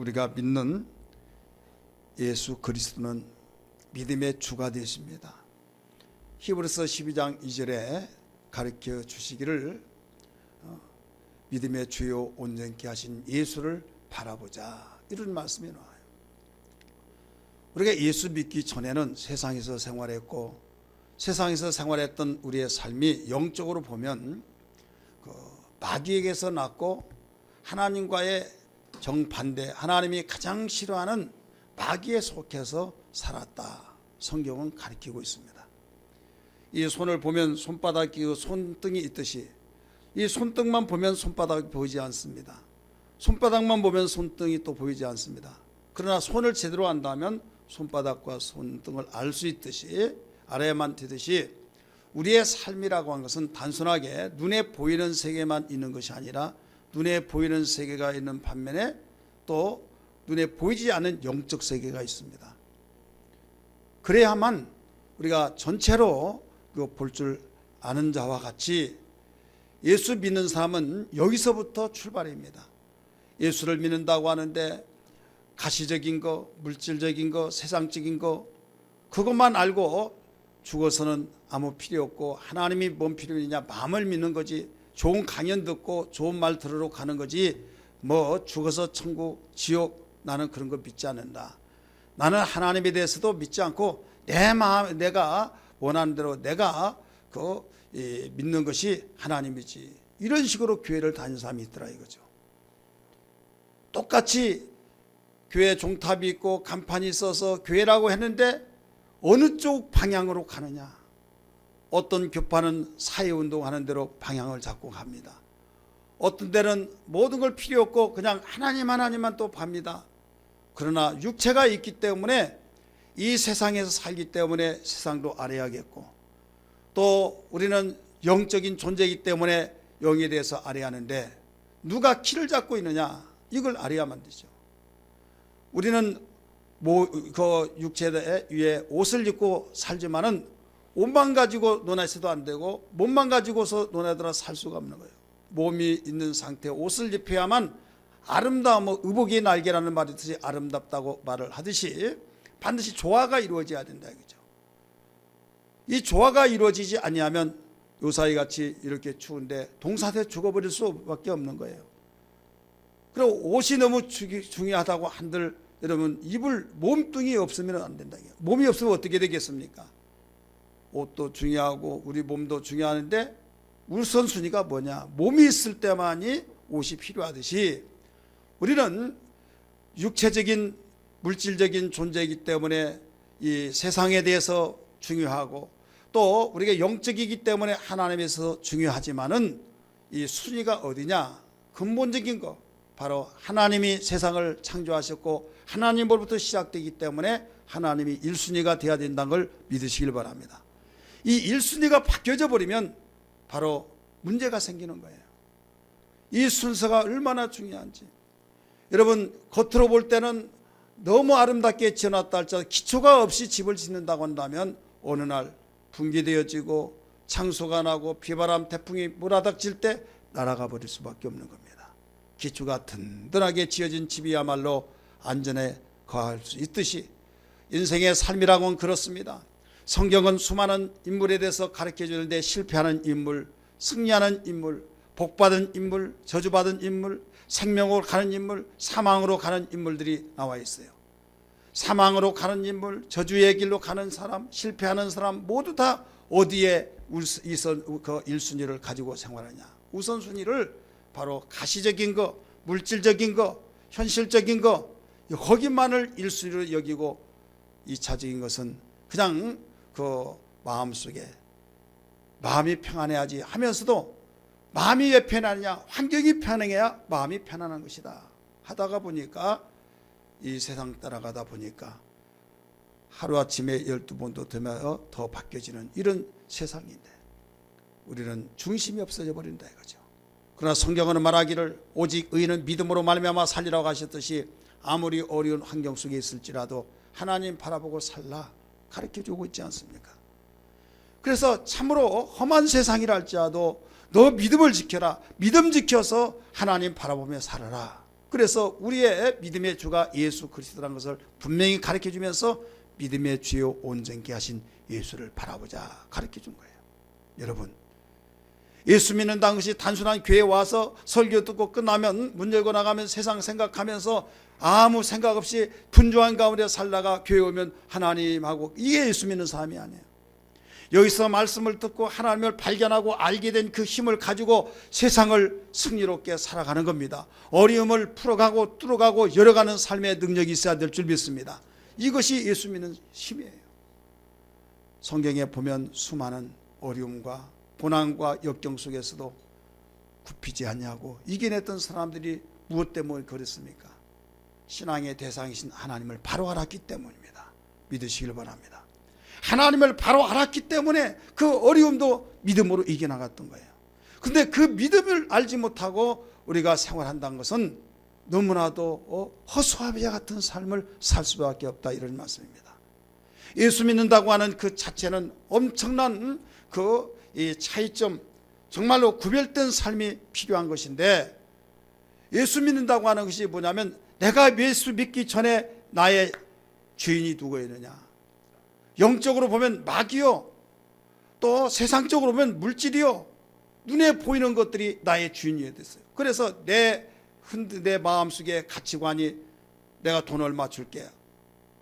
우리가 믿는 예수 그리스도는 믿음의 주가 되십니다. 히브리서 12장 2절에 가르쳐 주시기를 믿음의 주요 온전케 하신 예수를 바라보자, 이런 말씀이 나와요. 우리가 예수 믿기 전에는 세상에서 생활했고, 세상에서 생활했던 우리의 삶이 영적으로 보면 마귀에게서 났고, 하나님과의 정반대, 하나님이 가장 싫어하는 마귀에 속해서 살았다, 성경은 가르치고 있습니다. 이 손을 보면 손바닥이 손등이 있듯이 이 손등만 보면 손바닥이 보이지 않습니다. 손바닥만 보면 손등이 또 보이지 않습니다. 그러나 손을 제대로 안다면 손바닥과 손등을 알 수 있듯이, 알아야만 되듯이, 우리의 삶이라고 하는 것은 단순하게 눈에 보이는 세계만 있는 것이 아니라 눈에 보이는 세계가 있는 반면에 또 눈에 보이지 않는 영적 세계가 있습니다. 그래야만 우리가 전체로 볼 줄 아는 자와 같이, 예수 믿는 사람은 여기서부터 출발입니다. 예수를 믿는다고 하는데 가시적인 거, 물질적인 거, 세상적인 거, 그것만 알고 죽어서는 아무 필요 없고, 하나님이 뭔 필요 있냐, 마음을 믿는 거지, 좋은 강연 듣고 좋은 말 들으러 가는 거지, 뭐 죽어서 천국, 지옥, 나는 그런 거 믿지 않는다. 나는 하나님에 대해서도 믿지 않고 내 마음, 내가 원하는 대로 내가 믿는 것이 하나님이지, 이런 식으로 교회를 다니는 사람이 있더라 이거죠. 똑같이 교회 종탑이 있고 간판이 있어서 교회라고 했는데 어느 쪽 방향으로 가느냐, 어떤 교파는 사회운동 하는 대로 방향을 잡고 갑니다. 어떤 데는 모든 걸 필요 없고 그냥 하나님만 또 봅니다. 그러나 육체가 있기 때문에, 이 세상에서 살기 때문에 세상도 알아야겠고, 또 우리는 영적인 존재이기 때문에 영에 대해서 알아야 하는데, 누가 키를 잡고 있느냐, 이걸 알아야만 되죠. 우리는 그 육체 위에 옷을 입고 살지만은 옷만 가지고 논하셔도 안 되고 몸만 가지고서 논하더라 살 수가 없는 거예요. 몸이 있는 상태에 옷을 입혀야만 아름다움, 의복의 날개라는 말이 있듯이 아름답다고 말을 하듯이 반드시 조화가 이루어져야 된다 이거죠. 이 조화가 이루어지지 아니하면 요사이 같이 이렇게 추운데 동사태 죽어버릴 수밖에 없는 거예요. 그리고 옷이 너무 중요하다고 한들 여러분, 입을 몸뚱이 없으면 안 된다. 몸이 없으면 어떻게 되겠습니까? 옷도 중요하고 우리 몸도 중요한데 우선순위가 뭐냐? 몸이 있을 때만이 옷이 필요하듯이, 우리는 육체적인 물질적인 존재이기 때문에 이 세상에 대해서 중요하고, 또 우리가 영적이기 때문에 하나님에서 중요하지만은 이 순위가 어디냐? 근본적인 거, 바로 하나님이 세상을 창조하셨고 하나님으로부터 시작되기 때문에 하나님이 1순위가 되어야 된다는 걸 믿으시길 바랍니다. 이 1순위가 바뀌어져 버리면 바로 문제가 생기는 거예요. 이 순서가 얼마나 중요한지. 여러분, 겉으로 볼 때는 너무 아름답게 지어놨다 할지라도 기초가 없이 집을 짓는다고 한다면 어느 날 붕괴되어지고 창소가 나고 비바람 태풍이 몰아닥칠 때 날아가 버릴 수밖에 없는 겁니다. 기초가 든든하게 지어진 집이야말로 안전에 거할 수 있듯이 인생의 삶이라고는 그렇습니다. 성경은 수많은 인물에 대해서 가르쳐 주는데 실패하는 인물, 승리하는 인물, 복받은 인물, 저주받은 인물, 생명으로 가는 인물, 사망으로 가는 인물들이 나와 있어요. 사망으로 가는 인물, 저주의 길로 가는 사람, 실패하는 사람 모두 다 어디에 그 1순위를 가지고 생활하냐? 우선순위를 바로 가시적인 거, 물질적인 거, 현실적인 거, 거기만을 1순위로 여기고 2차적인 것은 그냥 그 마음속에 마음이 평안해야지 하면서도, 마음이 왜 편안하냐? 환경이 편안해야 마음이 편안한 것이다 하다가 보니까, 이 세상 따라가다 보니까 하루아침에 12번도 되면 더 바뀌어지는 이런 세상인데 우리는 중심이 없어져 버린다 이거죠. 그러나 성경은 말하기를 오직 의인은 믿음으로 말미암아 살리라고 하셨듯이, 아무리 어려운 환경 속에 있을지라도 하나님 바라보고 살라 가르쳐주고 있지 않습니까? 그래서 참으로 험한 세상이라 할지라도 너 믿음을 지켜라, 믿음 지켜서 하나님 바라보며 살아라, 그래서 우리의 믿음의 주가 예수 그리스도라는 것을 분명히 가르쳐 주면서 믿음의 주요 온전케 하신 예수를 바라보자 가르쳐 준 거예요. 여러분, 예수 믿는다는 것이 단순한 교회에 와서 설교 듣고 끝나면 문 열고 나가면 세상 생각하면서 아무 생각 없이 분주한 가운데 살다가 교회 오면 하나님하고, 이게 예수 믿는 삶이 아니에요. 여기서 말씀을 듣고 하나님을 발견하고 알게 된 그 힘을 가지고 세상을 승리롭게 살아가는 겁니다. 어려움을 풀어가고 뚫어가고 열어가는 삶의 능력이 있어야 될 줄 믿습니다. 이것이 예수 믿는 힘이에요. 성경에 보면 수많은 어려움과 고난과 역경 속에서도 굽히지 않냐고 이겨냈던 사람들이 무엇 때문에 그랬습니까? 신앙의 대상이신 하나님을 바로 알았기 때문입니다. 믿으시길 바랍니다. 하나님을 바로 알았기 때문에 그 어려움도 믿음으로 이겨나갔던 거예요. 근데 그 믿음을 알지 못하고 우리가 생활한다는 것은 너무나도 허수아비와 같은 삶을 살 수밖에 없다, 이런 말씀입니다. 예수 믿는다고 하는 그 자체는 엄청난 이 차이점, 정말로 구별된 삶이 필요한 것인데, 예수 믿는다고 하는 것이 뭐냐면 내가 예수 믿기 전에 나의 주인이 누구였느냐, 영적으로 보면 마귀요, 또 세상적으로 보면 물질이요, 눈에 보이는 것들이 나의 주인이 됐어요. 그래서 내 마음속에 가치관이 내가 돈 얼마 줄게,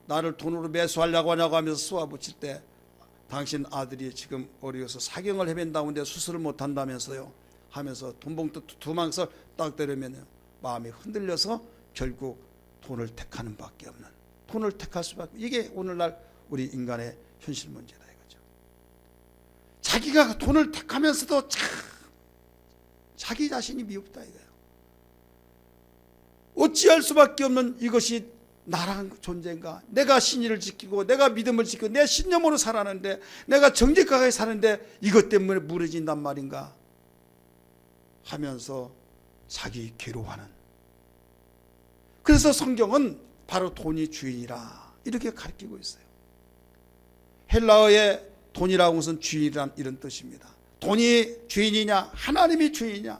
나를 돈으로 매수하려고 하냐고 하면서 쏘아붙일 때, 당신 아들이 지금 어려워서 사경을 헤맨다는데 수술을 못한다면서요 하면서 돈봉투 두망서 딱 때리면 마음이 흔들려서 결국 돈을 택하는 밖에 없는, 돈을 택할 수밖에, 이게 오늘날 우리 인간의 현실 문제다 이거죠. 자기가 돈을 택하면서도 참 자기 자신이 미흡다 이거예요. 어찌할 수밖에 없는 이것이 나란 존재인가, 내가 신의를 지키고 내가 믿음을 지키고 내 신념으로 살았는데, 내가 정직하게 사는데 이것 때문에 무너진단 말인가 하면서 자기 괴로워하는. 그래서 성경은 바로 돈이 주인이라 이렇게 가르치고 있어요. 헬라어의 돈이라고 하는 것은 주인이란 이런 뜻입니다. 돈이 주인이냐 하나님이 주인이냐,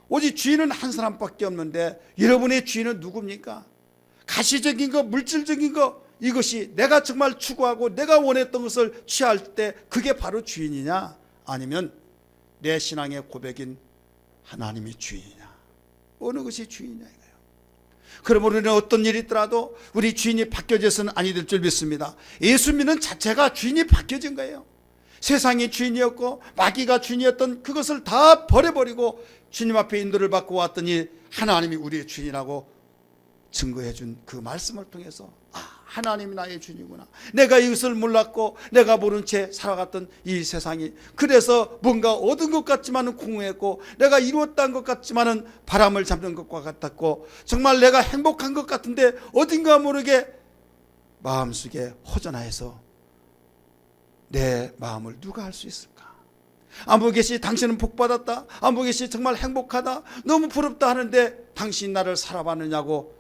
오직 주인은 한 사람밖에 없는데 여러분의 주인은 누굽니까? 가시적인 것, 물질적인 것, 이것이 내가 정말 추구하고 내가 원했던 것을 취할 때 그게 바로 주인이냐, 아니면 내 신앙의 고백인 하나님이 주인이냐, 어느 것이 주인이냐 이거예요. 그러므로 우리는 어떤 일이 있더라도 우리 주인이 바뀌어져서는 아니 될 줄 믿습니다. 예수 믿는 자체가 주인이 바뀌어진 거예요. 세상이 주인이었고 마귀가 주인이었던 그것을 다 버려버리고 주님 앞에 인도를 받고 왔더니 하나님이 우리의 주인이라고 증거해 준 그 말씀을 통해서, 하나님이 나의 주인이구나, 내가 이것을 몰랐고 내가 모른 채 살아갔던 이 세상이, 그래서 뭔가 얻은 것 같지만은 공허했고 내가 이루었다는 것 같지만은 바람을 잡는 것과 같았고, 정말 내가 행복한 것 같은데 어딘가 모르게 마음속에 허전하여서 내 마음을 누가 알 수 있을까? 아무 개시 당신은 복받았다, 아무 개시 정말 행복하다, 너무 부럽다 하는데 당신 나를 살아봤느냐고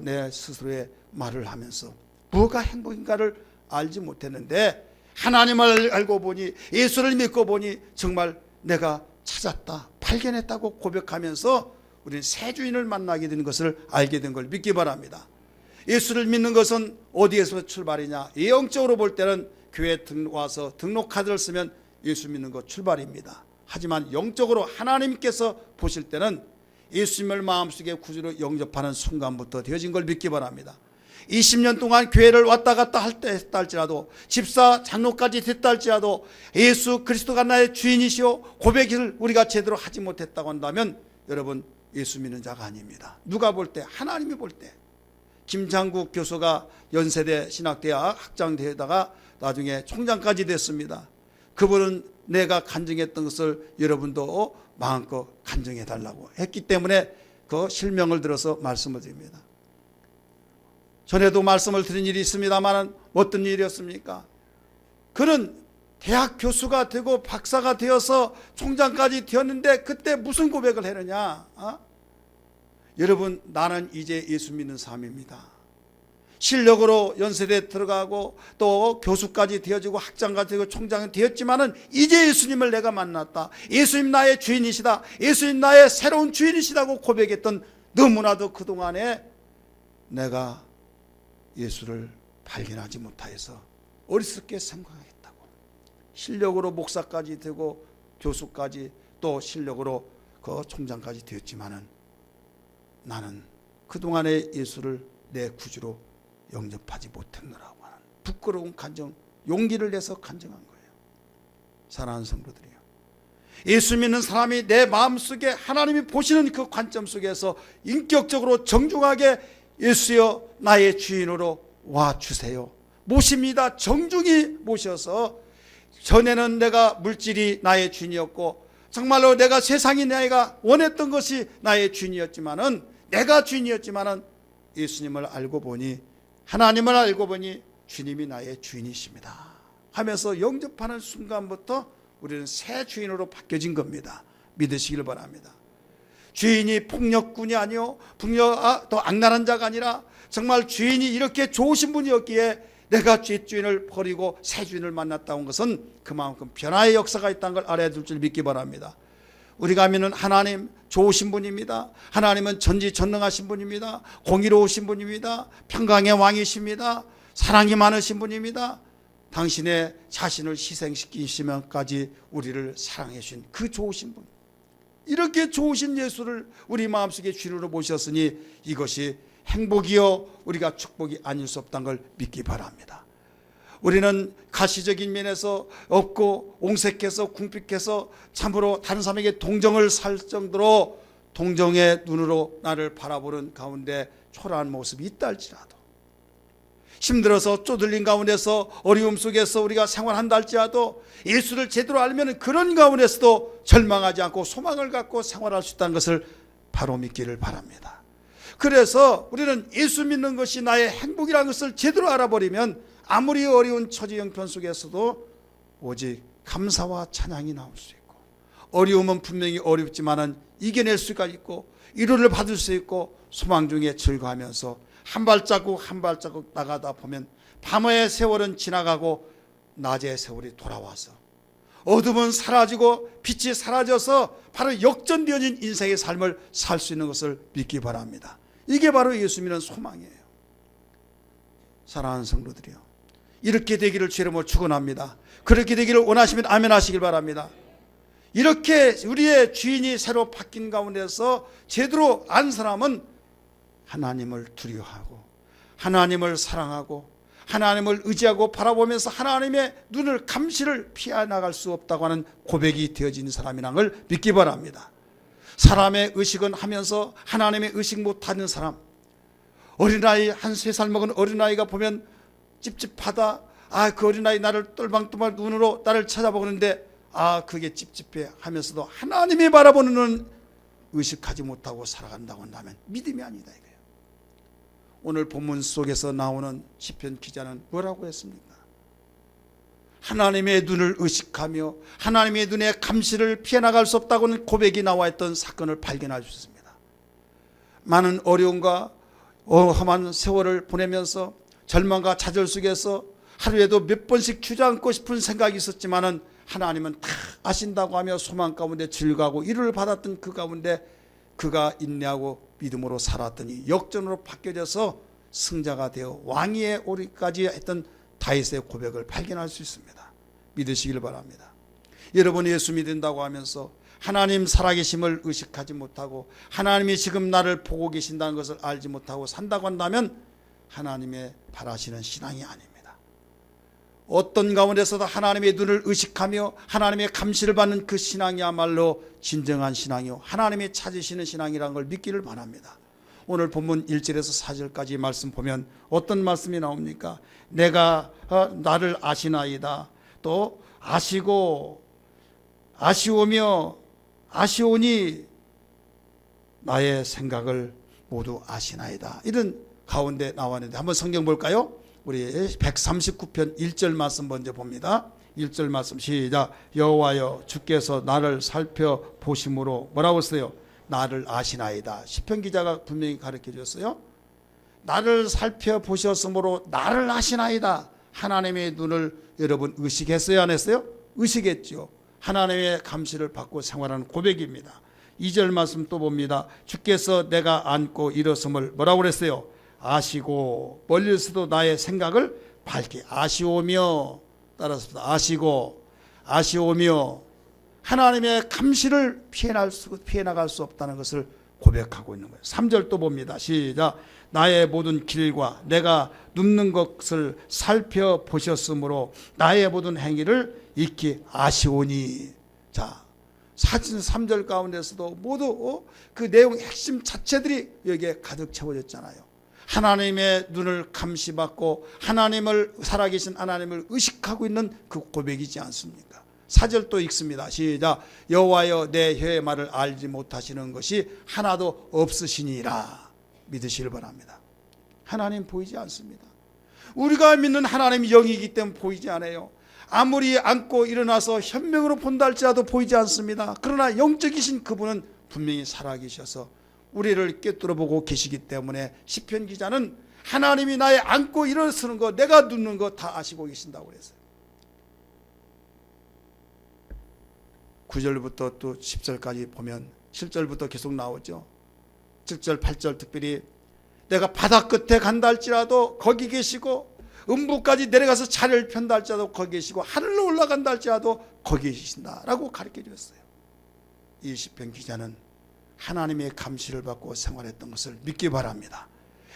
내 스스로의 말을 하면서 뭐가 행복인가를 알지 못했는데, 하나님을 알고 보니, 예수를 믿고 보니 정말 내가 찾았다, 발견했다고 고백하면서 우리는 새 주인을 만나게 되는 것을 알게 된 걸 믿기 바랍니다. 예수를 믿는 것은 어디에서 출발이냐, 영적으로 볼 때는 교회에 와서 등록카드를 쓰면 예수 믿는 것 출발입니다. 하지만 영적으로 하나님께서 보실 때는 예수님을 마음속에 구주로 영접하는 순간부터 되어진 걸 믿기 바랍니다. 20년 동안 교회를 왔다 갔다 할 때 했다 할지라도, 집사 장로까지 됐다 할지라도 예수 그리스도가 나의 주인이시오 고백을 우리가 제대로 하지 못했다고 한다면 여러분 예수 믿는 자가 아닙니다. 누가 볼 때? 하나님이 볼 때. 김장국 교수가 연세대 신학대학 학장되다가 나중에 총장까지 됐습니다. 그분은 내가 간증했던 것을 여러분도 마음껏 간증해 달라고 했기 때문에 그 실명을 들어서 말씀을 드립니다. 전에도 말씀을 드린 일이 있습니다만 어떤 일이었습니까? 그는 대학 교수가 되고 박사가 되어서 총장까지 되었는데 그때 무슨 고백을 했느냐? 여러분, 나는 이제 예수 믿는 삶입니다. 실력으로 연세대 들어가고 또 교수까지 되어지고 학장까지 되고 총장이 되었지만은 이제 예수님을 내가 만났다, 예수님 나의 주인이시다, 예수님 나의 새로운 주인이시다고 고백했던 너무나도 그동안에 내가 예수를 발견하지 못하여서 어리석게 생각했다고. 실력으로 목사까지 되고 교수까지 또 실력으로 그 총장까지 되었지만은 나는 그동안에 예수를 내 구주로 영접하지 못했노라고 하는 부끄러운 간증, 용기를 내서 간증한 거예요. 사랑하는 성도들이요, 예수 믿는 사람이 내 마음속에 하나님이 보시는 그 관점 속에서 인격적으로 정중하게 예수여 나의 주인으로 와주세요, 모십니다. 정중히 모셔서, 전에는 내가 물질이 나의 주인이었고 정말로 내가 세상이 내가 원했던 것이 나의 주인이었지만은, 내가 주인이었지만은 예수님을 알고 보니, 하나님을 알고 보니 주님이 나의 주인이십니다 하면서 영접하는 순간부터 우리는 새 주인으로 바뀌어진 겁니다. 믿으시길 바랍니다. 주인이 폭력꾼이 아니요 또 악랄한 자가 아니라 정말 주인이 이렇게 좋으신 분이었기에 내가 뒷주인을 버리고 새 주인을 만났다는 것은 그만큼 변화의 역사가 있다는 걸 알아야 될 줄 믿기 바랍니다. 우리가 믿는 하나님 좋으신 분입니다. 하나님은 전지전능하신 분입니다. 공의로우신 분입니다. 평강의 왕이십니다. 사랑이 많으신 분입니다. 당신의 자신을 희생시키시면까지 우리를 사랑해 주신 그 좋으신 분, 이렇게 좋으신 예수를 우리 마음속에 주인으로 모셨으니 이것이 행복이요 우리가 축복이 아닐 수 없다는 걸 믿기 바랍니다. 우리는 가시적인 면에서 없고 옹색해서 궁핍해서 참으로 다른 사람에게 동정을 살 정도로 동정의 눈으로 나를 바라보는 가운데 초라한 모습이 있다 할지라도, 힘들어서 쪼들린 가운데서 어려움 속에서 우리가 생활한다 할지라도 예수를 제대로 알면 그런 가운데서도 절망하지 않고 소망을 갖고 생활할 수 있다는 것을 바로 믿기를 바랍니다. 그래서 우리는 예수 믿는 것이 나의 행복이라는 것을 제대로 알아버리면 아무리 어려운 처지 형편 속에서도 오직 감사와 찬양이 나올 수 있고, 어려움은 분명히 어렵지만은 이겨낼 수가 있고 위로를 받을 수 있고 소망 중에 즐거워하면서 한 발자국 한 발자국 나가다 보면 밤의 세월은 지나가고 낮의 세월이 돌아와서 어둠은 사라지고 빛이 사라져서 바로 역전되어진 인생의 삶을 살 수 있는 것을 믿기 바랍니다. 이게 바로 예수 믿는 소망이에요. 사랑하는 성도들이요, 이렇게 되기를 주의 이름으로 축원합니다. 그렇게 되기를 원하시면 아멘 하시길 바랍니다. 이렇게 우리의 주인이 새로 바뀐 가운데서 제대로 안 사람은 하나님을 두려워하고 하나님을 사랑하고 하나님을 의지하고 바라보면서 하나님의 눈을 감시를 피해 나갈 수 없다고 하는 고백이 되어진 사람이라는 걸 믿기 바랍니다. 사람의 의식은 하면서 하나님의 의식 못하는 사람, 어린아이 한 3살 먹은 어린아이가 보면 찝찝하다, 그 어린아이 나를 똘망똘망 눈으로 나를 쳐다보는데 그게 찝찝해 하면서도 하나님이 바라보는 눈은 의식하지 못하고 살아간다고 한다면 믿음이 아니다 이거예요. 오늘 본문 속에서 나오는 시편 기자는 뭐라고 했습니까? 하나님의 눈을 의식하며 하나님의 눈의 감시를 피해 나갈 수 없다고는 고백이 나와 있던 사건을 발견할 수 있습니다. 많은 어려움과 험한 세월을 보내면서 절망과 좌절 속에서 하루에도 몇 번씩 주저앉고 싶은 생각이 있었지만은 하나님은 다 아신다고 하며 소망 가운데 즐거워하고 위로를 받았던 그 가운데 그가 인내하고 믿음으로 살았더니 역전으로 바뀌어져서 승자가 되어 왕위에 오르기까지 했던 다윗의 고백을 발견할 수 있습니다. 믿으시길 바랍니다. 여러분, 예수 믿는다고 하면서 하나님 살아계심을 의식하지 못하고 하나님이 지금 나를 보고 계신다는 것을 알지 못하고 산다고 한다면 하나님의 바라시는 신앙이 아닙니다. 어떤 가운데서도 하나님의 눈을 의식하며 하나님의 감시를 받는 그 신앙이야말로 진정한 신앙이요 하나님이 찾으시는 신앙이라는 걸 믿기를 바랍니다. 오늘 본문 1절에서 4절까지 말씀 보면 어떤 말씀이 나옵니까? 내가 나를 아시나이다, 또 아시고 아시오며 아시오니 나의 생각을 모두 아시나이다, 이런 가운데 나왔는데 한번 성경 볼까요? 우리 139편 1절 말씀 먼저 봅니다. 1절 말씀 시작. 여호와여 주께서 나를 살펴보심으로 뭐라고 했어요? 나를 아시나이다. 시편 기자가 분명히 가르쳐 줬어요. 나를 살펴보셨으므로 나를 아시나이다. 하나님의 눈을 여러분 의식했어요, 안 했어요? 의식했죠. 하나님의 감시를 받고 생활하는 고백입니다. 2절 말씀 또 봅니다. 주께서 내가 안고 일어섬을 뭐라고 그랬어요? 아시고 멀리서도 나의 생각을 밝게 아시오며, 따라서 아시오며 하나님의 감시를 피해 나갈 수 없다는 것을 고백하고 있는 거예요. 3절 또 봅니다. 시작. 나의 모든 길과 내가 눕는 것을 살펴보셨으므로 나의 모든 행위를 익히 아시오니. 자, 사진 3절 가운데서도 모두 그 내용 핵심 자체들이 여기에 가득 채워졌잖아요. 하나님의 눈을 감시받고 하나님을, 살아계신 하나님을 의식하고 있는 그 고백이지 않습니까? 4절 또 읽습니다. 시작. 여호와여 내 혀의 말을 알지 못하시는 것이 하나도 없으시니라. 믿으시길 바랍니다. 하나님 보이지 않습니다. 우리가 믿는 하나님이 영이기 때문에 보이지 않아요. 아무리 안고 일어나서 현명으로 본다 할지라도 보이지 않습니다. 그러나 영적이신 그분은 분명히 살아계셔서 우리를 꿰뚫어보고 계시기 때문에 시편 기자는 하나님이 나의 안고 일어서는 거, 내가 눕는 거 다 아시고 계신다고 그랬어요. 9절부터 또 10절까지 보면 7절부터 계속 나오죠. 7절 8절 특별히 내가 바다 끝에 간다 할지라도 거기 계시고 음부까지 내려가서 자리를 편다 할지라도 거기 계시고 하늘로 올라간다 할지라도 거기 계신다라고 가르쳐 주었어요. 이 시편 기자는 하나님의 감시를 받고 생활했던 것을 믿기 바랍니다.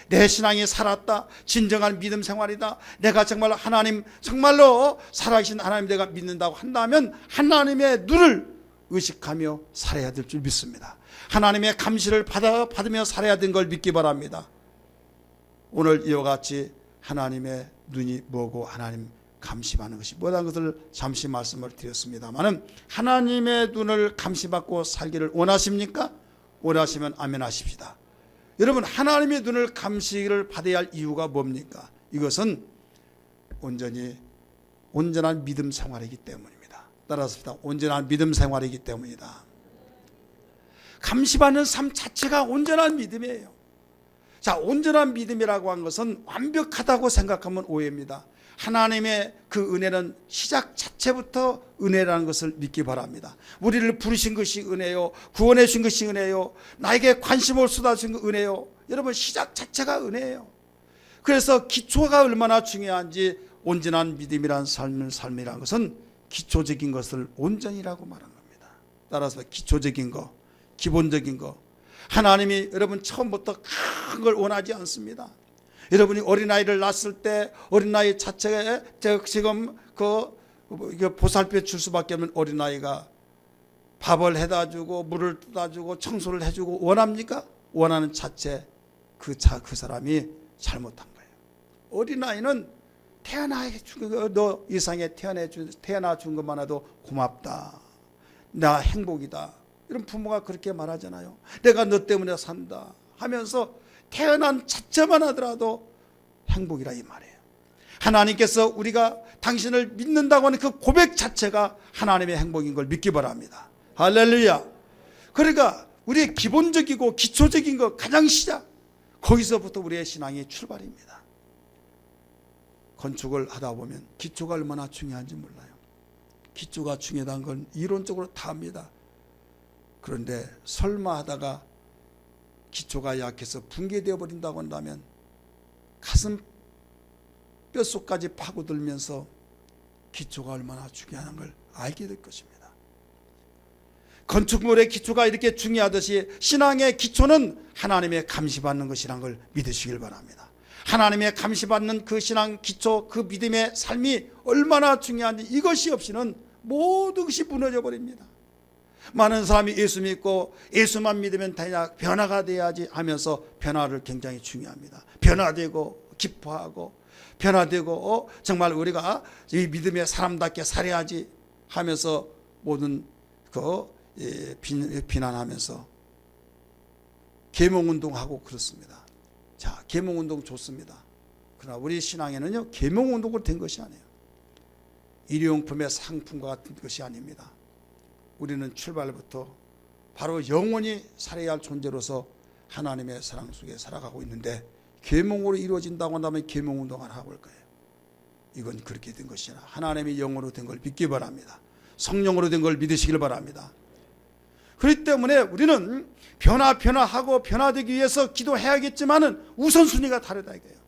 내 신앙이 살았다, 진정한 믿음 생활이다, 내가 정말 하나님, 정말로 살아계신 하나님 내가 믿는다고 한다면 하나님의 눈을 의식하며 살아야 될 줄 믿습니다. 하나님의 감시를 받으며 살아야 되는 걸 믿기 바랍니다. 오늘 이와 같이 하나님의 눈이 뭐고 하나님 감시받는 것이 뭐라는 것을 잠시 말씀을 드렸습니다만, 하나님의 눈을 감시받고 살기를 원하십니까? 원하시면 아멘 하십시다. 여러분, 하나님의 눈을 감시를 받아야 할 이유가 뭡니까? 이것은 온전한 믿음 생활이기 때문입니다. 따라서 온전한 믿음 생활이기 때문이다. 감시받는 삶 자체가 온전한 믿음이에요. 자, 온전한 믿음이라고 한 것은 완벽하다고 생각하면 오해입니다. 하나님의 그 은혜는 시작 자체부터 은혜라는 것을 믿기 바랍니다. 우리를 부르신 것이 은혜요, 구원해 주신 것이 은혜요, 나에게 관심을 쏟아준 것 은혜요. 여러분, 시작 자체가 은혜예요. 그래서 기초가 얼마나 중요한지, 온전한 믿음이란 삶이라는 것은 기초적인 것을 온전이라고 말하는 겁니다. 따라서 기초적인 거, 기본적인 거, 하나님이 여러분 처음부터 큰 걸 원하지 않습니다. 여러분이 어린아이를 낳았을 때 어린아이 자체에 지금 보살펴 줄 수밖에 없는 어린아이가 밥을 해다 주고 물을 떠다 주고 청소를 해주고 원합니까? 원하는 자체 그 사람이 잘못한 거예요. 어린아이는 너 이 세상에 태어나 준 것만 해도 고맙다, 나 행복이다, 이런 부모가 그렇게 말하잖아요. 내가 너 때문에 산다 하면서 태어난 자체만 하더라도 행복이라 이 말이에요. 하나님께서 우리가 당신을 믿는다고 하는 그 고백 자체가 하나님의 행복인 걸 믿기 바랍니다. 할렐루야. 그러니까 우리의 기본적이고 기초적인 것, 가장 시작, 거기서부터 우리의 신앙이 출발입니다. 건축을 하다 보면 기초가 얼마나 중요한지 몰라요. 기초가 중요하다는 건 이론적으로 다 압니다. 그런데 설마 하다가 기초가 약해서 붕괴되어 버린다고 한다면 가슴 뼛속까지 파고들면서 기초가 얼마나 중요한 걸 알게 될 것입니다. 건축물의 기초가 이렇게 중요하듯이 신앙의 기초는 하나님의 감시받는 것이란 걸 믿으시길 바랍니다. 하나님의 감시받는 그 신앙 기초, 그 믿음의 삶이 얼마나 중요한지, 이것이 없이는 모든 것이 무너져 버립니다. 많은 사람이 예수 믿고 예수만 믿으면 되냐, 변화가 돼야지 하면서 변화를 굉장히 중요합니다. 변화되고 기뻐하고 변화되고 정말 우리가 이 믿음의 사람답게 살아야지 하면서 모든 비난하면서 계몽운동하고 그렇습니다. 자, 계몽운동 좋습니다. 그러나 우리 신앙에는요, 계몽운동으로 된 것이 아니에요. 일회용품의 상품과 같은 것이 아닙니다. 우리는 출발부터 바로 영원히 살아야 할 존재로서 하나님의 사랑 속에 살아가고 있는데, 계몽으로 이루어진다고 한다면 계몽운동을 하고 올 거예요. 이건 그렇게 된 것이 아니라 하나님의 영으로 된 걸 믿기 바랍니다. 성령으로 된 걸 믿으시길 바랍니다. 그렇기 때문에 우리는 변화하고 변화되기 위해서 기도해야겠지만은 우선순위가 다르다 이거예요.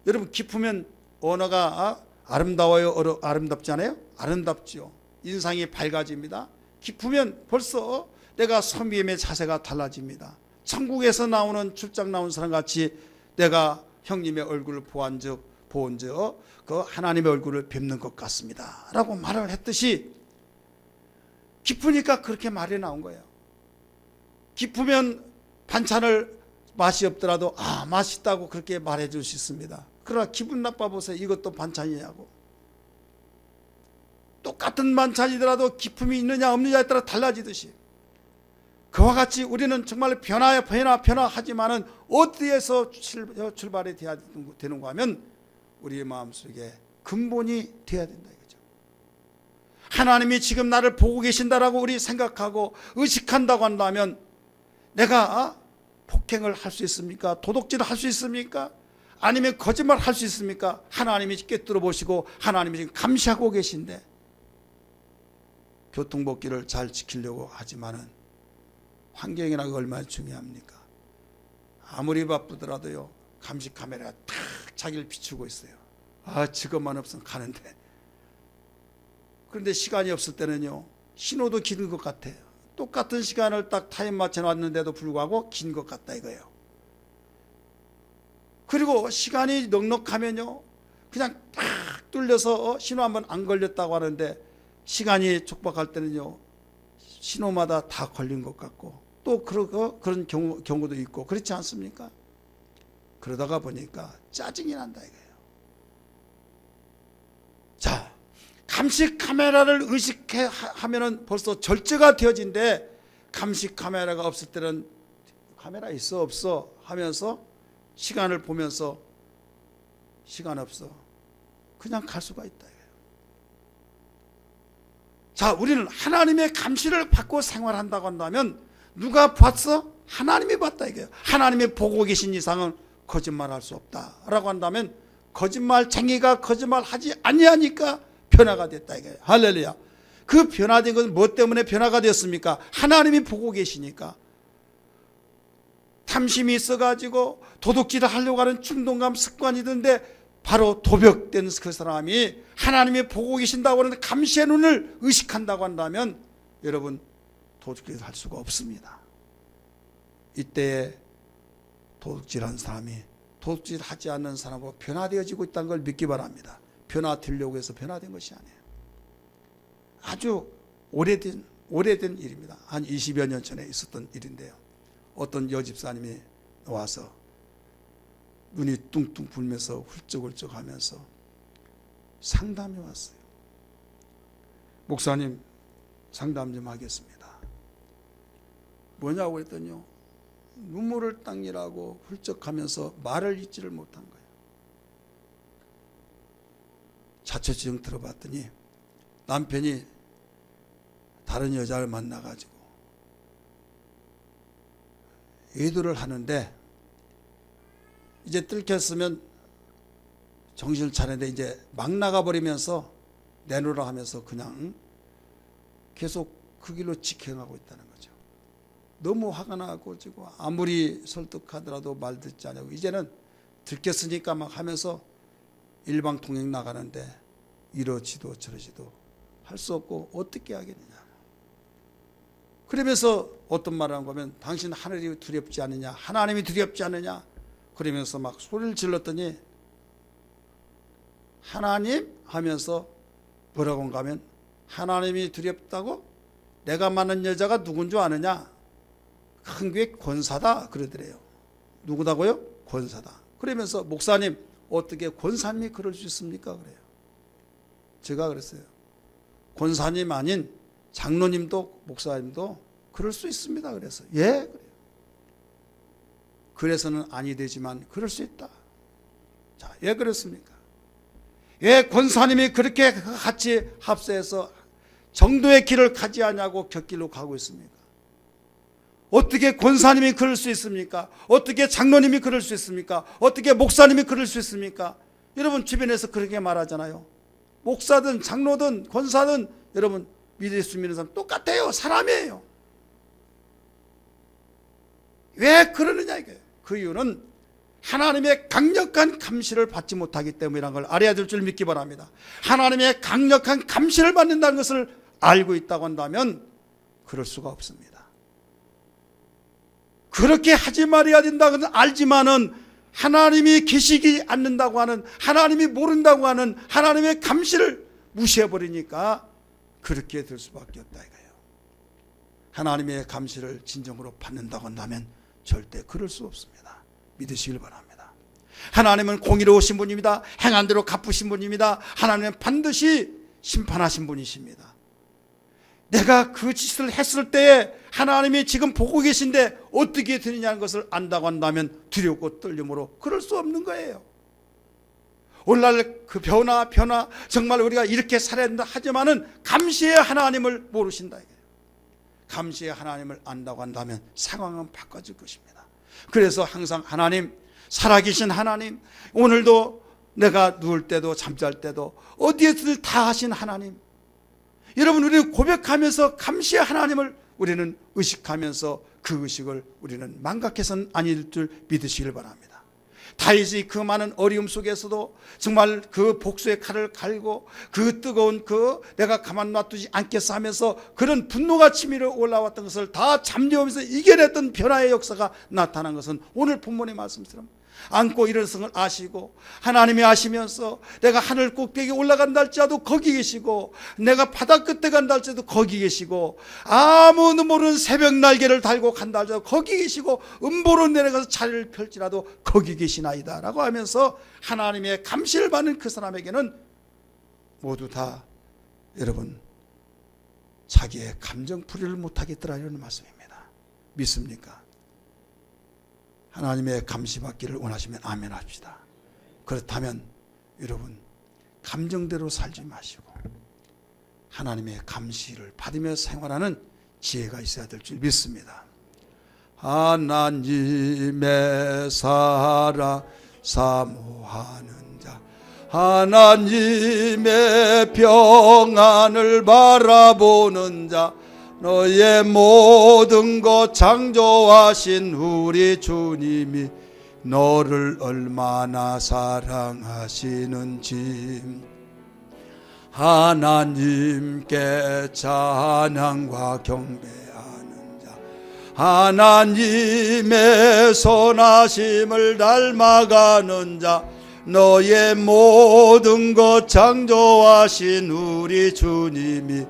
여러분, 기쁘면 언어가 아름다워요? 아름답지 않아요? 아름답지요. 인상이 밝아집니다. 기쁘면 벌써 내가 섬김의 자세가 달라집니다. 천국에서 나오는 출장 나온 사람 같이 내가 형님의 얼굴을 본즉 그 하나님의 얼굴을 뵙는 것 같습니다 라고 말을 했듯이, 기쁘니까 그렇게 말이 나온 거예요. 기쁘면 반찬을 맛이 없더라도 맛있다고 그렇게 말해 줄 수 있습니다. 그러나 기분 나빠 보세요. 이것도 반찬이냐고. 똑같은 반찬이더라도 기쁨이 있느냐 없느냐에 따라 달라지듯이, 그와 같이 우리는 정말 변화하지만은 어디에서 출발이 돼야 되는가 하면 우리의 마음속에 근본이 돼야 된다 이거죠. 하나님이 지금 나를 보고 계신다라고 우리 생각하고 의식한다고 한다면, 내가 폭행을 할 수 있습니까? 도둑질을 할 수 있습니까? 아니면 거짓말 할 수 있습니까? 하나님이 꿰뚫어 보시고 하나님이 지금 감시하고 계신데, 교통법규를 잘 지키려고 하지만은 환경이라는 게 얼마나 중요합니까? 아무리 바쁘더라도요, 감시 카메라가 탁 자기를 비추고 있어요. 직업만 없으면 가는데. 그런데 시간이 없을 때는요, 신호도 긴 것 같아요. 똑같은 시간을 딱 타임 맞춰 놨는데도 불구하고 긴 것 같다 이거예요. 그리고 시간이 넉넉하면요, 그냥 딱 뚫려서 신호 한번 안 걸렸다고 하는데, 시간이 촉박할 때는요, 신호마다 다 걸린 것 같고, 또 그런 경우도 있고, 그렇지 않습니까? 그러다가 보니까 짜증이 난다 이거예요. 자, 감시 카메라를 의식하면은 벌써 절제가 되어진데, 감시 카메라가 없을 때는 카메라 있어 없어 하면서 시간을 보면서 시간 없어 그냥 갈 수가 있다 이거예요. 자, 우리는 하나님의 감시를 받고 생활한다고 한다면, 누가 봤어? 하나님이 봤다 이거예요. 하나님이 보고 계신 이상은 거짓말할 수 없다라고 한다면, 거짓말쟁이가 거짓말하지 아니하니까 변화가 됐다 이거예요. 할렐루야. 그 변화된 것은 뭐 때문에 변화가 되었습니까? 하나님이 보고 계시니까. 탐심이 있어가지고 도둑질을 하려고 하는 충동감, 습관이던데, 바로 도벽된 그 사람이 하나님이 보고 계신다고 하는데 감시의 눈을 의식한다고 한다면, 여러분, 도둑질을 할 수가 없습니다. 이때에 도둑질한 사람이 도둑질하지 않는 사람하고 변화되어지고 있다는 걸 믿기 바랍니다. 변화되려고 해서 변화된 것이 아니에요. 아주 오래된 일입니다. 한 20여 년 전에 있었던 일인데요, 어떤 여집사님이 와서 눈이 뚱뚱 불면서 훌쩍훌쩍 하면서 상담이 왔어요. 목사님, 상담 좀 하겠습니다. 뭐냐고 했더니요, 눈물을 닦느라고 훌쩍하면서 말을 잇지를 못한 거예요. 자초지종 들어봤더니 남편이 다른 여자를 만나가지고 애도를 하는데, 이제 뜰켰으면 정신을 차리는데 이제 막 나가버리면서 내놓으라 하면서 그냥 계속 그 길로 직행하고 있다는 거죠. 너무 화가 나가지고 아무리 설득하더라도 말 듣지 않고, 이제는 들켰으니까 막 하면서 일방통행 나가는데 이러지도 저러지도 할 수 없고 어떻게 하겠느냐. 그러면서 어떤 말을 한 거면, 당신 하늘이 두렵지 않느냐, 하나님이 두렵지 않느냐, 그러면서 막 소리를 질렀더니, 하나님 하면서 뭐라고 한가 하면, 하나님이 두렵다고? 내가 만난 여자가 누군 줄 아느냐? 큰 교회 권사다 그러더래요. 누구다고요? 권사다. 그러면서, 목사님, 어떻게 권사님이 그럴 수 있습니까? 그래요. 제가 그랬어요. 권사님 아닌 장로님도 목사님도 그럴 수 있습니다. 그래서 예, 그래요. 그래서는 아니 되지만 그럴 수 있다. 자, 왜 그렇습니까? 왜 권사님이 그렇게 같이 합세해서 정도의 길을 가지 않냐고 곁길로 가고 있습니까? 어떻게 권사님이 그럴 수 있습니까? 어떻게 장로님이 그럴 수 있습니까? 어떻게 목사님이 그럴 수 있습니까? 여러분 주변에서 그렇게 말하잖아요. 목사든 장로든 권사든 여러분 예수 믿는 사람 똑같아요. 사람이에요. 왜 그러느냐 이거예요. 그 이유는 하나님의 강력한 감시를 받지 못하기 때문이라는 걸 알아야 될 줄 믿기 바랍니다. 하나님의 강력한 감시를 받는다는 것을 알고 있다고 한다면 그럴 수가 없습니다. 그렇게 하지 말아야 된다는 것은 알지만은 하나님이 계시지 않는다고 하는, 하나님이 모른다고 하는 하나님의 감시를 무시해버리니까 그렇게 될 수밖에 없다 이거예요. 하나님의 감시를 진정으로 받는다고 한다면 절대 그럴 수 없습니다. 믿으시길 바랍니다. 하나님은 공의로우신 분입니다. 행한 대로 갚으신 분입니다. 하나님은 반드시 심판하신 분이십니다. 내가 그 짓을 했을 때에 하나님이 지금 보고 계신데 어떻게 되느냐는 것을 안다고 한다면 두렵고 떨림으로 그럴 수 없는 거예요. 오늘날 그 변화 정말 우리가 이렇게 살아야 된다 하지만은 감시의 하나님을 모르신다 이거예요. 감시의 하나님을 안다고 한다면 상황은 바꿔질 것입니다. 그래서 항상 하나님, 살아계신 하나님, 오늘도 내가 누울 때도 잠잘 때도 어디에서든 다 하신 하나님, 여러분 우리는 고백하면서 감시의 하나님을 우리는 의식하면서 그 의식을 우리는 망각해서는 아닐 줄 믿으시길 바랍니다. 다윗이 그 많은 어려움 속에서도 정말 그 복수의 칼을 갈고 그 뜨거운 그 내가 가만 놔두지 않겠어 하면서 그런 분노가 치밀어 올라왔던 것을 다 잠재우면서 이겨냈던 변화의 역사가 나타난 것은 오늘 본문의 말씀처럼 안고 일어선 걸 아시고 하나님이 아시면서 내가 하늘 꼭대기에 올라간다 할지라도 거기 계시고 내가 바다 끝에 간다 할지라도 거기 계시고 아무도 모르는 새벽 날개를 달고 간다 할지라도 거기 계시고 음보로 내려가서 자리를 펼지라도 거기 계시나이다 라고 하면서 하나님의 감시를 받는 그 사람에게는 모두 다 여러분 자기의 감정풀이를 못하겠더라 이런 말씀입니다. 믿습니까? 하나님의 감시받기를 원하시면 아멘 합시다. 그렇다면 여러분 감정대로 살지 마시고 하나님의 감시를 받으며 생활하는 지혜가 있어야 될 줄 믿습니다. 하나님의 사랑 사모하는 자, 하나님의 평안을 바라보는 자, 너의 모든 것 창조하신 우리 주님이 너를 얼마나 사랑하시는지 하나님께 찬양과 경배하는 자, 하나님의 선하심을 닮아가는 자, 너의 모든 것 창조하신 우리 주님이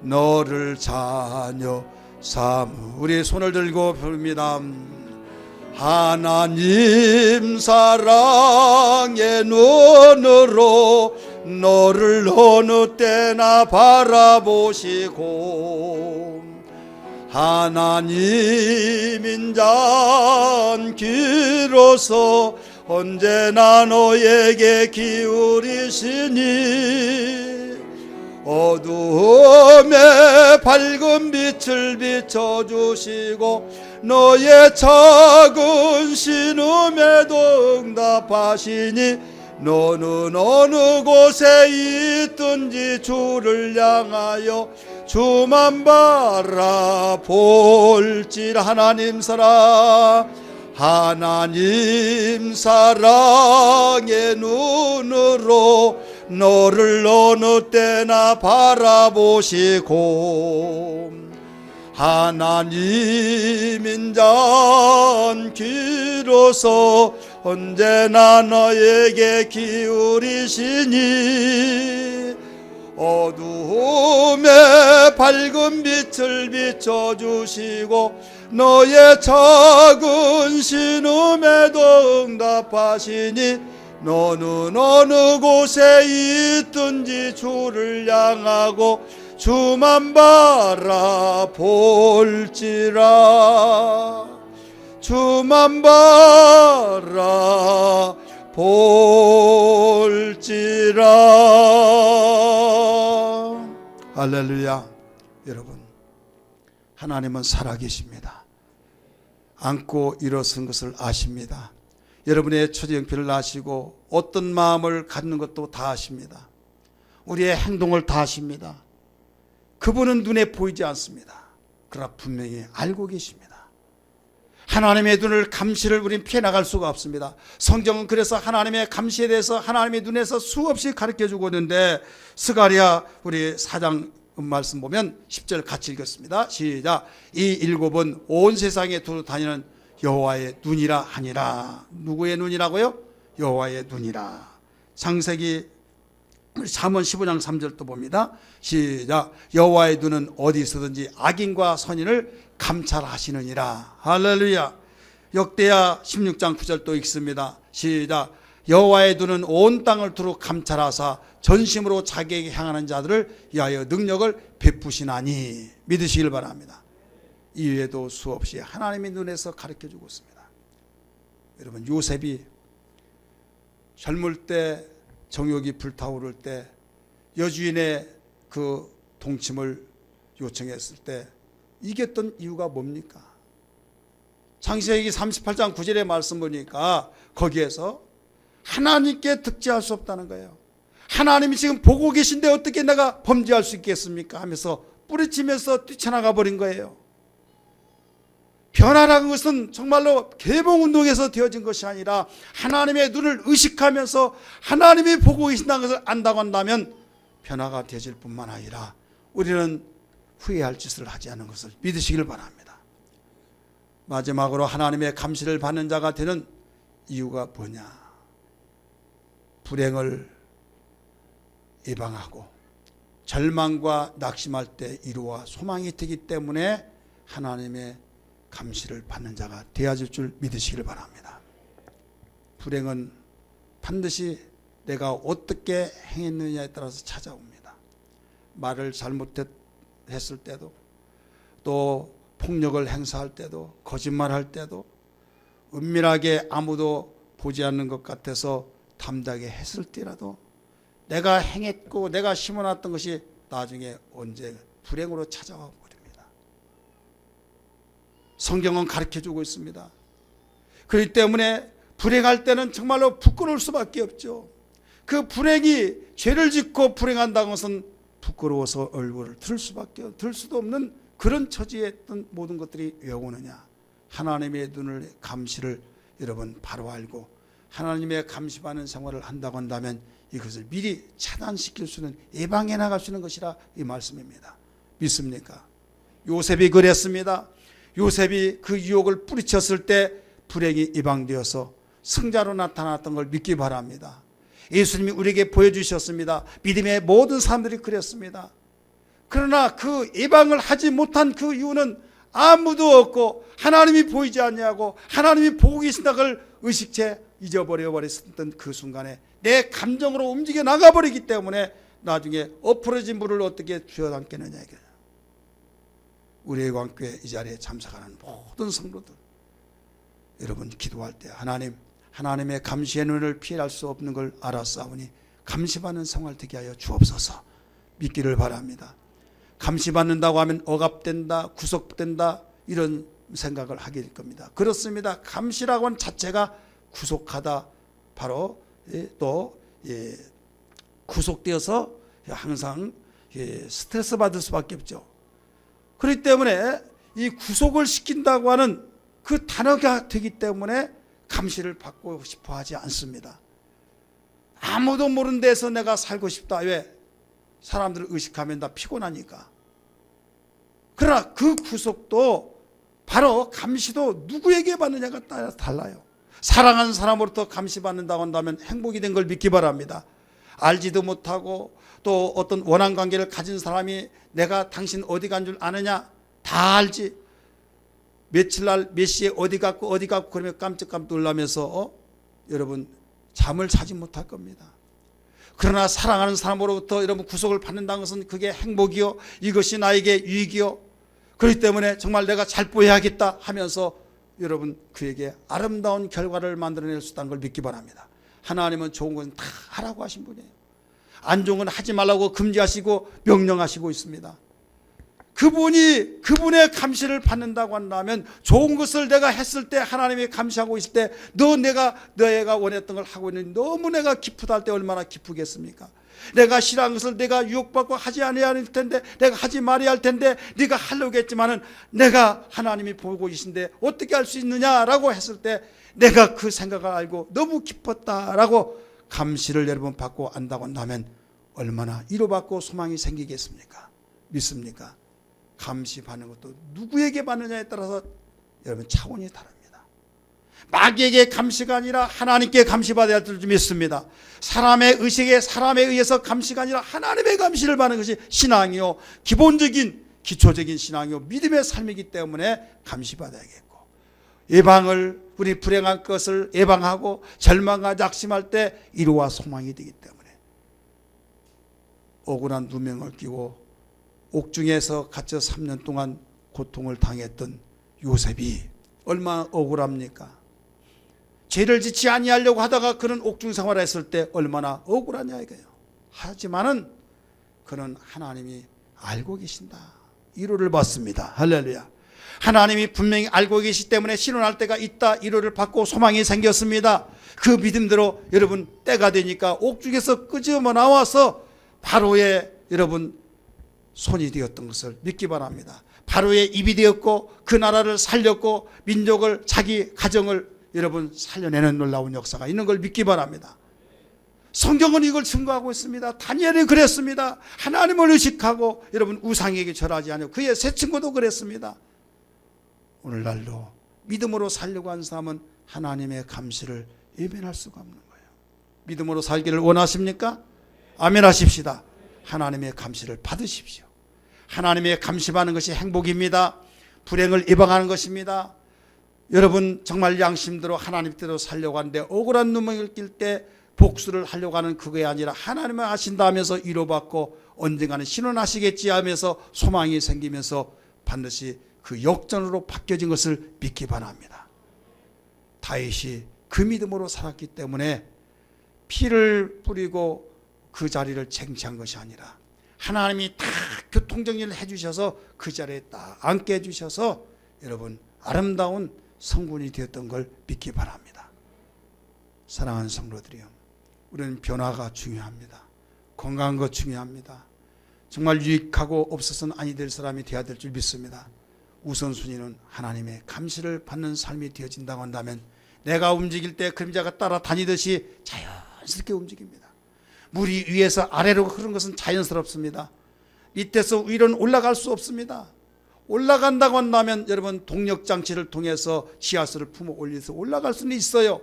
너를 자녀 삼. 우리 손을 들고 부릅니다. 하나님 사랑의 눈으로 너를 어느 때나 바라보시고 하나님 인자한 귀로서 언제나 너에게 기울이시니 어두움에 밝은 빛을 비춰주시고 너의 작은 신음에도 응답하시니 너는 어느 곳에 있든지 주를 향하여 주만 바라볼지라. 하나님 사랑, 하나님 사랑의 눈으로 너를 어느 때나 바라보시고 하나님 인자한 귀로서 언제나 너에게 기울이시니 어두움에 밝은 빛을 비춰주시고 너의 작은 신음에도 응답하시니 너는 어느 곳에 있든지 주를 향하고 주만 바라볼지라. 주만 바라볼지라. 할렐루야. 여러분, 하나님은 살아계십니다. 안고 일어선 것을 아십니다. 여러분의 처지형편을 아시고 어떤 마음을 갖는 것도 다 아십니다. 우리의 행동을 다 아십니다. 그분은 눈에 보이지 않습니다. 그러나 분명히 알고 계십니다. 하나님의 눈을 감시를 우린 피해 나갈 수가 없습니다. 성경은 그래서 하나님의 감시에 대해서 하나님의 눈에서 수없이 가르쳐주고 있는데, 스가랴 우리 4장 말씀 보면 10절 같이 읽겠습니다. 시작. 이 일곱은 온 세상에 두루 다니는 여호와의 눈이라 하니라. 누구의 눈이라고요? 여호와의 눈이라. 창세기 잠언 15장 3절도 봅니다. 시작. 여호와의 눈은 어디 있어든지 악인과 선인을 감찰하시느니라. 할렐루야. 역대하 16장 9절도 읽습니다. 시작. 여호와의 눈은 온 땅을 두루 감찰하사 전심으로 자기에게 향하는 자들을 위하여 능력을 베푸시나니. 믿으시길 바랍니다. 이외에도 수없이 하나님의 눈에서 가르쳐주고 있습니다. 여러분, 요셉이 젊을 때 정욕이 불타오를 때 여주인의 그 동침을 요청했을 때 이겼던 이유가 뭡니까? 창세기 38장 9절의 말씀 보니까 거기에서 하나님께 득죄할 수 없다는 거예요. 하나님이 지금 보고 계신데 어떻게 내가 범죄할 수 있겠습니까? 하면서 뿌리치면서 뛰쳐나가 버린 거예요. 변화라는 것은 정말로 개봉운동에서 되어진 것이 아니라 하나님의 눈을 의식하면서 하나님이 보고 계신다는 것을 안다고 한다면 변화가 되어질 뿐만 아니라 우리는 후회할 짓을 하지 않는 것을 믿으시길 바랍니다. 마지막으로 하나님의 감시를 받는 자가 되는 이유가 뭐냐? 불행을 예방하고 절망과 낙심할 때 이루와 소망이 되기 때문에 하나님의 감시를 받는 자가 되어질 줄 믿으시길 바랍니다. 불행은 반드시 내가 어떻게 행했느냐에 따라서 찾아옵니다. 말을 잘못했을 때도, 또 폭력을 행사할 때도, 거짓말할 때도, 은밀하게 아무도 보지 않는 것 같아서 담대하게 했을 때라도 내가 행했고 내가 심어놨던 것이 나중에 언제 불행으로 찾아와 버립니다. 성경은 가르쳐주고 있습니다. 그렇기 때문에 불행할 때는 정말로 부끄러울 수밖에 없죠. 그 불행이 죄를 짓고 불행한다는 것은 부끄러워서 얼굴을 들 수도 없는 그런 처지에 있던 모든 것들이 왜 오느냐? 하나님의 눈을 감시를 여러분 바로 알고 하나님의 감시받는 생활을 한다고 한다면 이것을 미리 차단시킬 수 있는, 예방해 나갈 수 있는 것이라 이 말씀입니다. 믿습니까? 요셉이 그랬습니다. 요셉이 그 유혹을 뿌리쳤을 때 불행이 예방되어서 승자로 나타났던 걸 믿기 바랍니다. 예수님이 우리에게 보여주셨습니다. 믿음의 모든 사람들이 그랬습니다. 그러나 그 예방을 하지 못한 그 이유는 아무도 없고 하나님이 보이지 않냐고, 하나님이 보고 계신다 걸 의식채 잊어버려 버렸던 그 순간에 내 감정으로 움직여 나가버리기 때문에 나중에 엎어진 물을 어떻게 쥐어담겠느냐. 우리의 광교회 이 자리에 참석하는 모든 성도들, 여러분 기도할 때 하나님의 감시의 눈을 피할 수 없는 걸 알았사오니 감시받는 생활 되게 하여 주옵소서. 믿기를 바랍니다. 감시받는다고 하면 억압된다, 구속된다, 이런 생각을 하게 될 겁니다. 그렇습니다. 감시라고 하는 자체가 구속하다, 바로 또 구속되어서 항상 스트레스 받을 수밖에 없죠. 그렇기 때문에 이 구속을 시킨다고 하는 그 단어가 되기 때문에 감시를 받고 싶어 하지 않습니다. 아무도 모르는 데서 내가 살고 싶다. 왜? 사람들을 의식하면 다 피곤하니까. 그러나 그 구속도 바로 감시도 누구에게 받느냐가 따라 달라요. 사랑하는 사람으로부터 감시받는다고 한다면 행복이 된 걸 믿기 바랍니다. 알지도 못하고 또 어떤 원한 관계를 가진 사람이 내가 당신 어디 간 줄 아느냐? 다 알지. 며칠 날 몇 시에 어디 갔고 그러면 깜짝깜짝 놀라면서 여러분 잠을 자지 못할 겁니다. 그러나 사랑하는 사람으로부터 여러분 구속을 받는다는 것은 그게 행복이요, 이것이 나에게 유익이요, 그렇기 때문에 정말 내가 잘 보여야겠다 하면서 여러분 그에게 아름다운 결과를 만들어낼 수 있다는 걸 믿기 바랍니다. 하나님은 좋은 건 다 하라고 하신 분이에요. 안 좋은 건 하지 말라고 금지하시고 명령하시고 있습니다. 그분의 감시를 받는다고 한다면 좋은 것을 내가 했을 때 하나님이 감시하고 있을 때 너가 원했던 걸 하고 있는 너무 내가 기쁘다 할 때 얼마나 기쁘겠습니까? 내가 싫어한 것을 내가 유혹받고 하지 아니할 텐데 내가 하지 말아야 할 텐데 네가 하려고 했지만은 내가 하나님이 보고 계신데 어떻게 할 수 있느냐라고 했을 때 내가 그 생각을 알고 너무 기뻤다라고 감시를 여러분 받고 안다고 한다면 얼마나 위로받고 소망이 생기겠습니까? 믿습니까? 감시받는 것도 누구에게 받느냐에 따라서 여러분 차원이 다릅니다. 마귀에게 감시가 아니라 하나님께 감시받아야 될 줄 믿습니다. 사람의 의식에 사람에 의해서 감시가 아니라 하나님의 감시를 받는 것이 신앙이요 기본적인 기초적인 신앙이요 믿음의 삶이기 때문에 감시받아야겠고 우리 불행한 것을 예방하고 절망과 낙심할 때 위로와 소망이 되기 때문에 억울한 누명을 끼고 옥중에서 갇혀 3년 동안 고통을 당했던 요셉이 얼마나 억울합니까? 죄를 짓지 아니하려고 하다가 그런 옥중 생활을 했을 때 얼마나 억울하냐 이거예요. 하지만은 그는 하나님이 알고 계신다. 위로를 받습니다. 할렐루야. 하나님이 분명히 알고 계시기 때문에 신원할 때가 있다. 위로를 받고 소망이 생겼습니다. 그 믿음대로 여러분 때가 되니까 옥중에서 끄집어 나와서 바로의 여러분 손이 되었던 것을 믿기 바랍니다. 바로의 입이 되었고 그 나라를 살렸고 민족을 자기 가정을 여러분 살려내는 놀라운 역사가 있는 걸 믿기 바랍니다. 성경은 이걸 증거하고 있습니다. 다니엘이 그랬습니다. 하나님을 의식하고 여러분 우상에게 절하지 않고 그의 세 친구도 그랬습니다. 오늘날도 믿음으로 살려고 하는 사람은 하나님의 감시를 예면할 수가 없는 거예요. 믿음으로 살기를 원하십니까? 아멘 하십시다. 하나님의 감시를 받으십시오. 하나님의 감시받는 것이 행복입니다. 불행을 예방하는 것입니다. 여러분 정말 양심대로 하나님 뜻대로 살려고 하는데 억울한 누명을 낄 때 복수를 하려고 하는 그게 아니라 하나님을 아신다 하면서 위로받고 언젠가는 신원하시겠지 하면서 소망이 생기면서 반드시 그 역전으로 바뀌어진 것을 믿기 바랍니다. 다윗이 그 믿음으로 살았기 때문에 피를 뿌리고 그 자리를 쟁취한 것이 아니라 하나님이 다 교통정리를 해주셔서 그 자리에 딱 앉게 해주셔서 여러분 아름다운 성군이 되었던 걸 믿기 바랍니다. 사랑하는 성도들이요, 우리는 변화가 중요합니다. 건강한 것 중요합니다. 정말 유익하고 없어서는 아니 될 사람이 되어야 될 줄 믿습니다. 우선순위는 하나님의 감시를 받는 삶이 되어진다고 한다면 내가 움직일 때 그림자가 따라다니듯이 자연스럽게 움직입니다. 물이 위에서 아래로 흐르는 것은 자연스럽습니다. 밑에서 위로는 올라갈 수 없습니다. 올라간다고 한다면 여러분 동력장치를 통해서 지하수를 품어 올려서 올라갈 수는 있어요.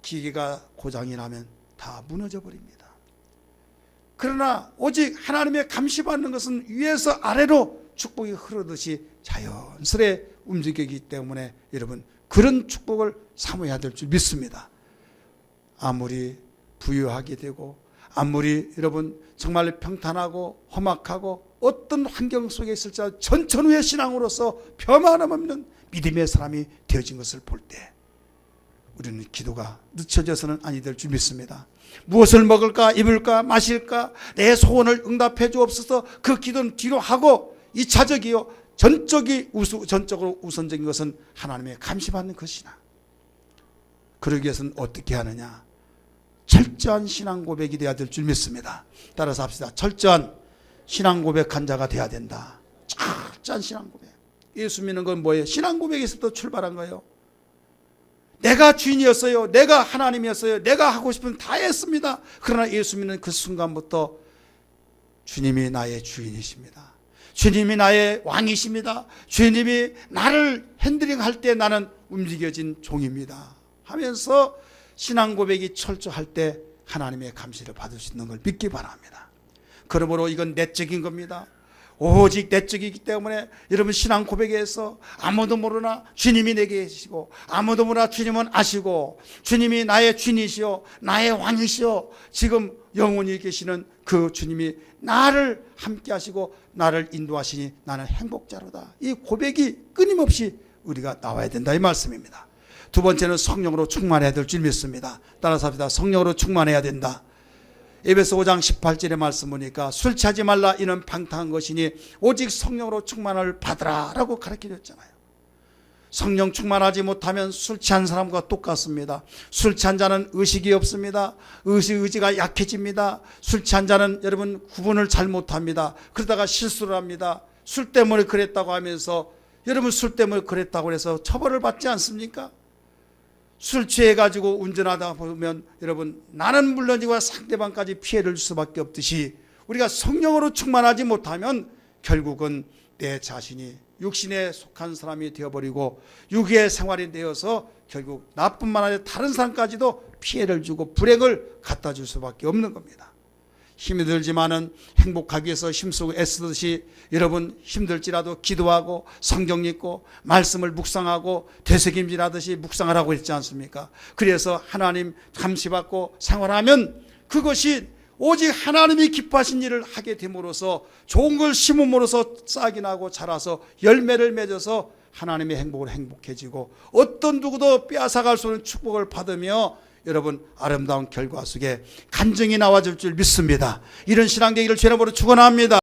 기계가 고장이 나면 다 무너져 버립니다. 그러나 오직 하나님의 감시받는 것은 위에서 아래로 축복이 흐르듯이 자연스레 움직이기 때문에 여러분 그런 축복을 사모해야 될 줄 믿습니다. 아무리 부유하게 되고 아무리 여러분 정말 평탄하고 험악하고 어떤 환경 속에 있을지라도 전천후의 신앙으로서 변함 없는 믿음의 사람이 되어진 것을 볼 때 우리는 기도가 늦춰져서는 아니 될 줄 믿습니다. 무엇을 먹을까 입을까 마실까 내 소원을 응답해 주옵소서. 그 기도는 뒤로 하고 2차적이요 전적으로 우선적인 것은 하나님의 감시받는 것이나 그러기 위해서는 어떻게 하느냐, 철저한 신앙 고백이 되어야 될 줄 믿습니다. 따라서 합시다. 철저한 신앙 고백한 자가 되어야 된다. 철저한 신앙 고백. 예수 믿는 건 뭐예요? 신앙 고백에서부터 출발한 거예요. 내가 주인이었어요. 내가 하나님이었어요. 내가 하고 싶은 다 했습니다. 그러나 예수 믿는 그 순간부터 주님이 나의 주인이십니다. 주님이 나의 왕이십니다. 주님이 나를 핸들링할 때 나는 움직여진 종입니다 하면서 신앙 고백이 철저할 때 하나님의 감시를 받을 수 있는 걸 믿기 바랍니다. 그러므로 이건 내적인 겁니다. 오직 내적이기 때문에 여러분 신앙 고백에서 아무도 모르나 주님이 내게 계시고 아무도 모르나 주님은 아시고 주님이 나의 주인이시오 나의 왕이시오 지금 영원히 계시는 그 주님이 나를 함께 하시고 나를 인도하시니 나는 행복자로다. 이 고백이 끊임없이 우리가 나와야 된다 이 말씀입니다. 두 번째는 성령으로 충만해야 될 줄 믿습니다. 따라서 합시다. 성령으로 충만해야 된다. 에베소 5장 18절의 말씀 보니까 술 취하지 말라 이는 방탕한 것이니 오직 성령으로 충만을 받으라 라고 가르쳐줬잖아요. 성령 충만하지 못하면 술 취한 사람과 똑같습니다. 술 취한 자는 의식이 없습니다. 의지가 약해집니다. 술 취한 자는 여러분 구분을 잘 못합니다. 그러다가 실수를 합니다. 술 때문에 그랬다고 하면서 여러분 술 때문에 그랬다고 해서 처벌을 받지 않습니까? 술 취해가지고 운전하다 보면 여러분 나는 물론이고 상대방까지 피해를 줄 수밖에 없듯이 우리가 성령으로 충만하지 못하면 결국은 내 자신이 육신에 속한 사람이 되어버리고 육의 생활이 되어서 결국 나뿐만 아니라 다른 사람까지도 피해를 주고 불행을 갖다 줄 수밖에 없는 겁니다. 힘이 들지만은 행복하기 위해서 힘쓰고 애쓰듯이 여러분 힘들지라도 기도하고 성경 읽고 말씀을 묵상하고 되새김질하듯이 묵상하라고 했지 않습니까? 그래서 하나님 감시받고 생활하면 그것이 오직 하나님이 기뻐하신 일을 하게 됨으로써 좋은 걸 심음으로써 싹이 나고 자라서 열매를 맺어서 하나님의 행복으로 행복해지고 어떤 누구도 빼앗아갈 수 없는 축복을 받으며 여러분 아름다운 결과 속에 간증이 나와줄 줄 믿습니다. 이런 신앙 되기를 주의 이름으로 축원합니다.